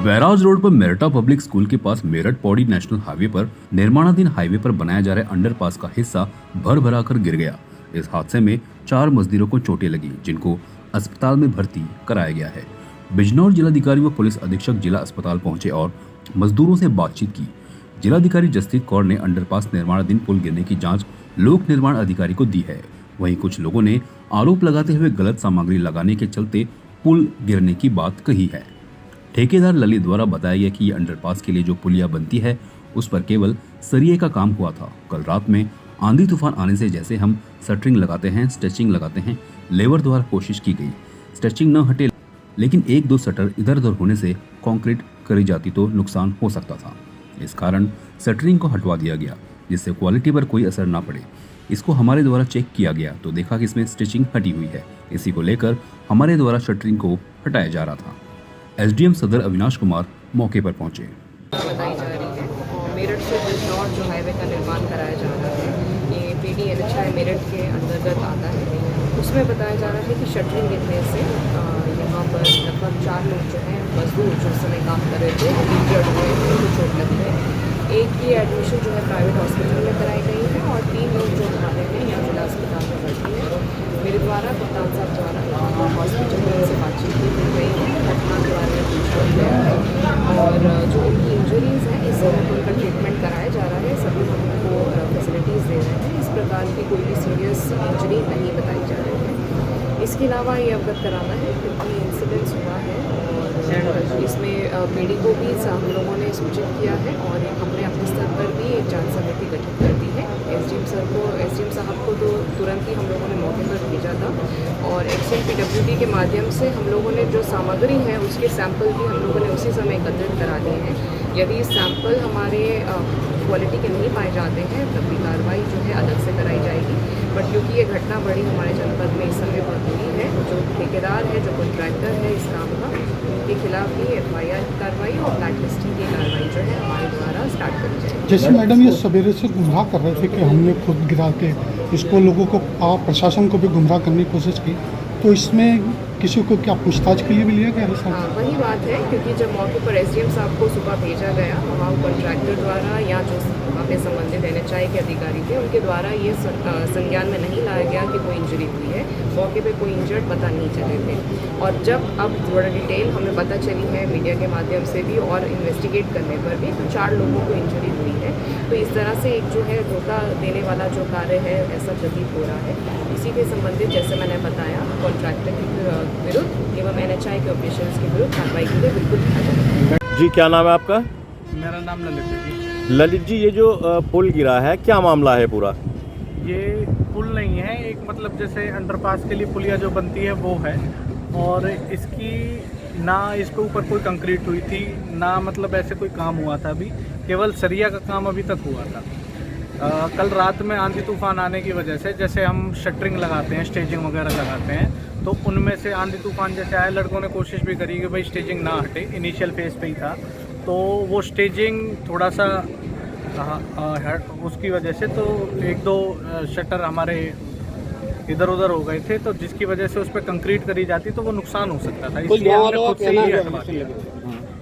Barrage road पर मेरठा public school के पास Meerut Pauri national highway पर निर्माणाधीन हाईवे पर बनाया जा रहा अंडरपास का हिस्सा भर भरा कर गिर गया। इस हादसे में 4 मजदूरों को चोटें लगी, जिनको अस्पताल में भर्ती कराया गया है। बिजनौर जिलाधिकारी व पुलिस अधीक्षक जिला अस्पताल पहुंचे और मजदूरों से बातचीत की। जिलाधिकारी जसप्रीत कौर ने अंडरपास निर्माणाधीन पुल गिरने की जाँच लोक निर्माण अधिकारी को दी है। वहीं कुछ लोगों ने आरोप लगाते हुए गलत सामग्री लगाने के चलते पुल गिरने की बात कही है। ठेकेदार ललित द्वारा बताया गया कि ये अंडरपास के लिए जो पुलिया बनती है उस पर केवल सरिये का काम हुआ था। कल रात में आंधी तूफान आने से जैसे हम शटरिंग लगाते हैं, स्टिचिंग लगाते हैं, लेबर द्वारा कोशिश की गई, स्टिचिंग न हटे, लेकिन 1-2 शटर इधर उधर होने से कंक्रीट करी जाती तो नुकसान हो सकता था। इस कारण शटरिंग को हटवा दिया गया, जिससे क्वालिटी पर कोई असर ना पड़े। इसको हमारे द्वारा चेक किया गया तो देखा कि इसमें स्टिचिंग हटी हुई है। इसी को लेकर हमारे द्वारा शटरिंग को हटाया जा रहा था। एसडीएम सदर अविनाश कुमार मौके पर पहुंचे। बताई जा रही है मेरठ से बिजनौर जो हाईवे का निर्माण कराया जा रहा है, ये पीडी NH मेरठ के अंतर्गत आता है। उसमें बताया जा रहा है कि शटरिंग गिरने से यहाँ पर लगभग 4 लोग जो हैं मजदूर जो उस समय काम कर रहे थे इंजर्ड हुए, उनको चोट लगी है। एक की एडमिशन जो है प्राइवेट हॉस्पिटल में कराई गई है और 3 लोग जो घायल हैं यहाँ जिला अस्पताल में भर्ती है। मेरे द्वारा कप्तान साहब द्वारा हॉस्पिटल में उनसे बातचीत की गई है, घटना के बारे में पूछा गया है और जो उनकी इंजरीज़ हैं इस समय उनका ट्रीटमेंट कराया जा रहा है। सभी हम उनको फैसिलिटीज़ दे रहे हैं। इस प्रकार की कोई भी सीरियस इंजरी नहीं बताई जा रही है। इसके अलावा ये अवगत कराना है क्योंकि इंसिडेंस हुआ है और इसमें पीडी को भी हम लोगों ने सूचित किया है और हमने अपने स्तर पर भी एक जांच समिति गठित कर दी है। एसडीएम साहब को तो तुरंत ही हम लोगों ने मौके पर भेजा था और XMPWD के माध्यम से हम लोगों ने जो सामग्री है उसके सैंपल भी हम लोगों ने उसी समय एकत्रित करा लिए हैं। यदि सैंपल हमारे क्वालिटी के नहीं पाए जाते हैं तब भी कार्रवाई जो है अलग से कराई जाएगी। बट क्योंकि ये घटना बड़ी हमारे जनपद में इस समय बहुत हुई है, जो ठेकेदार है, जो कॉन्ट्रैक्टर है इस काम का, उनके खिलाफ भी FIR की कार्रवाई और ब्लैक लिस्टिंग की कार्रवाई जो है हमारे द्वारा स्टार्ट करी जाएगी। जैसे मैडम ये सवेरे से गुमराह कर रहे थे कि हमने खुद गिरा के इसको लोगों को प्रशासन को भी गुमराह करने की कोशिश की, तो इसमें किसी को क्या पूछताछ के लिए भी लिया गया है सर? हाँ, वही बात है क्योंकि जब मौके पर SDM साहब को सुबह भेजा गया, वहाँ कॉन्ट्रैक्टर द्वारा या जो वहाँ पे संबंधित NHI के अधिकारी थे उनके द्वारा ये संज्ञान में नहीं लाया गया कि कोई इंजरी हुई है। मौके पे कोई इंजर्ड पता नहीं चले थे और जब अब थोड़ा डिटेल हमें पता चली है मीडिया के माध्यम से भी और इन्वेस्टिगेट करने पर भी तो 4 लोगों को इंजरी हुई है। तो इस तरह से एक जो है धोखा देने वाला जो कार्य है ऐसा प्रतीत हो रहा है। इसी के संबंधित जैसे मैंने बताया कॉन्ट्रैक्टर के विरुद्ध एवं NHI के ऑफिशियल्स के विरुद्ध कार्रवाई के लिए बिल्कुल किया जाएगा। जी, क्या नाम है आपका? मेरा नाम ललित है जी। ललित जी, ये जो पुल गिरा है क्या मामला है पूरा? ये पुल नहीं है, एक मतलब जैसे अंडरपास के लिए पुलिया जो बनती है वो है और इसकी ना इसके ऊपर कोई कंक्रीट हुई थी ना मतलब ऐसे कोई काम हुआ था। अभी केवल सरिया का काम अभी तक हुआ था। कल रात में आंधी तूफान आने की वजह से जैसे हम शटरिंग लगाते हैं, स्टेजिंग वगैरह लगाते हैं, तो उनमें से आंधी तूफान जैसे आए, लड़कों ने कोशिश भी करी कि भाई स्टेजिंग ना हटे, इनिशियल फेज पे ही था, तो वो स्टेजिंग थोड़ा सा उसकी वजह से तो 1-2 शटर हमारे इधर उधर हो गए थे, तो जिसकी वजह से उस पर कंक्रीट करी जाती तो वो नुकसान हो सकता था। इसलिए हमने खुद से ही हटवा दिया।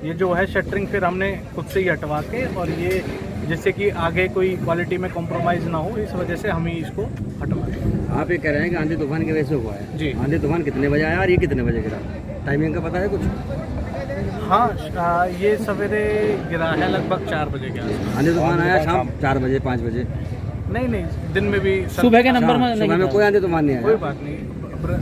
ये जो है शटरिंग फिर हमने खुद से ही हटवा के और ये जिससे कि आगे कोई क्वालिटी में कॉम्प्रोमाइज़ ना हो, इस वजह से हम ही इसको हटवाएं। आप ये कह रहे हैं कि आंधी तूफान की वजह से हुआ है जी। आंधी तूफान कितने बजे आया और ये कितने बजे गिरा? टाइमिंग का पता है कुछ? हाँ, ये सवेरे गिरा है लगभग 4 बजे के आसपास। आंधी तूफान आया शाम 4 बजे 5 बजे? नहीं, दिन में भी सुबह के नंबर में सुबह में कोई आंधी तूफान नहीं आया? कोई बात नहीं।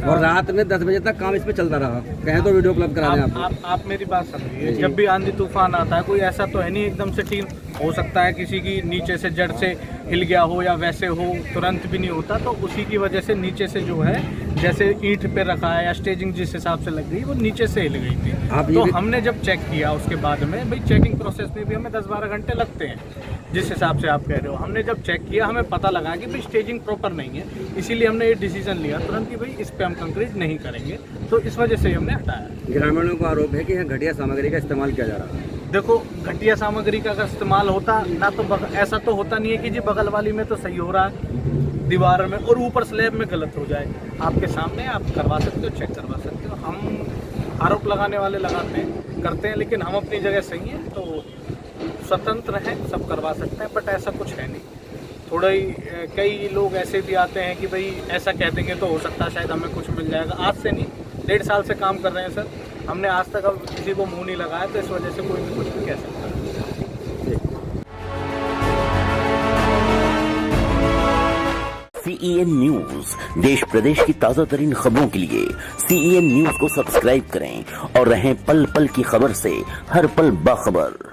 और रात में 10 बजे तक काम इस पे चलता रहा। कहें तो वीडियो क्लिप करा दें आप मेरी बात समझिए। जब भी आंधी तूफान आता है कोई ऐसा तो है नहीं एकदम से टीम हो सकता है किसी की नीचे से जड़ से हिल गया हो या वैसे हो, तुरंत भी नहीं होता। तो उसी की वजह से नीचे से जो है जैसे ईंट पे रखा है या स्टेजिंग जिस हिसाब से लग गई वो नीचे से हिल गई थी। तो हमने जब चेक किया उसके बाद में, भाई चेकिंग प्रोसेस में भी हमें 10-12 घंटे लगते हैं जिस हिसाब से आप कह रहे हो। हमने जब चेक किया हमें पता लगा कि भाई स्टेजिंग प्रॉपर नहीं है, इसीलिए हमने ये डिसीजन लिया तुरंत कि भाई इस पे हम कंक्रीट नहीं करेंगे, तो इस वजह से हमने हटाया। ग्रामीणों का आरोप है कि यहाँ घटिया सामग्री का इस्तेमाल किया जा रहा है। देखो, घटिया सामग्री का अगर इस्तेमाल होता ना तो ऐसा तो होता नहीं है कि जी बगल वाली में तो सही हो रहा है दीवार में और ऊपर स्लैब में गलत हो जाए। आपके सामने आप करवा सकते हो, चेक करवा सकते हो। आरोप लगाने वाले लगाते हैं, करते हैं, लेकिन हम अपनी जगह सही हैं, तो स्वतंत्र हैं, सब करवा सकते हैं, बट ऐसा कुछ है नहीं। थोड़ा ही कई लोग ऐसे भी आते हैं कि भाई ऐसा कह देंगे तो हो सकता है शायद हमें कुछ मिल जाएगा। आज से नहीं, 1.5 साल से काम कर रहे हैं सर, हमने आज तक अब किसी को मुंह नहीं लगाया, तो इस वजह से कोई भी कुछ भी कह सकता है। CEN न्यूज देश प्रदेश की ताजा तरीन खबरों के लिए CEN न्यूज को सब्सक्राइब करें और रहें पल पल की खबर से हर पल बाखबर।